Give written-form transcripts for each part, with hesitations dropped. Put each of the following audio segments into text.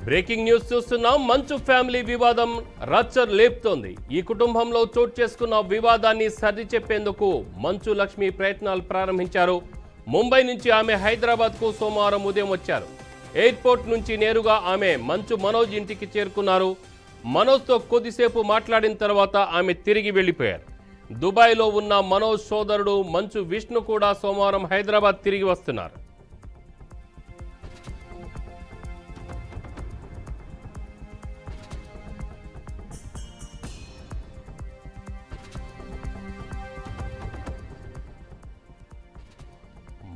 Breaking news చూస్తున్నాం. మంచు family వివాదం రచ్చ లేపుతోంది. ఈ కుటుంబంలో చోటు చేసుకున్న వివాదాన్ని సర్ది చెప్పేందుకు మంచు లక్ష్మి ప్రయత్నాలు ప్రారంభించారు. ముంబై నుంచి ఆమె హైదరాబాద్కు సోమవారం ఉదయం వచ్చారు. ఎయిర్పోర్ట్ నుంచి నేరుగా ఆమె మంచు మనోజ్ ఇంటికి చేరుకున్నారు. మనోజ్తో కొద్దిసేపు మాట్లాడిన తర్వాత ఆమె తిరిగి వెళ్లిపోయారు. దుబాయ్లో ఉన్న మనోజ్ సోదరుడు మంచు విష్ణు కూడా సోమవారం హైదరాబాద్ తిరిగి వస్తున్నారు.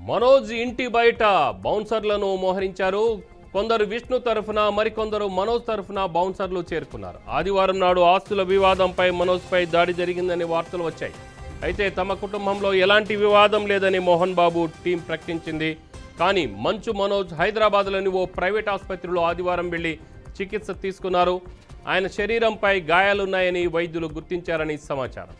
మనోజ్ ఇంటి బయట బౌన్సర్లను మోహరించారు. కొందరు విష్ణు తరఫున, మరికొందరు మనోజ్ తరఫున బౌన్సర్లు చేరుకున్నారు. ఆదివారం నాడు ఆస్తుల వివాదంపై మనోజ్పై దాడి జరిగిందని వార్తలు వచ్చాయి. అయితే తమ కుటుంబంలో ఎలాంటి వివాదం లేదని మోహన్ బాబు టీం ప్రకటించింది. కానీ మంచు మనోజ్ హైదరాబాద్లోని ఓ ప్రైవేట్ ఆసుపత్రిలో ఆదివారం వెళ్లి చికిత్స తీసుకున్నారు. ఆయన శరీరంపై గాయాలున్నాయని వైద్యులు గుర్తించారని సమాచారం.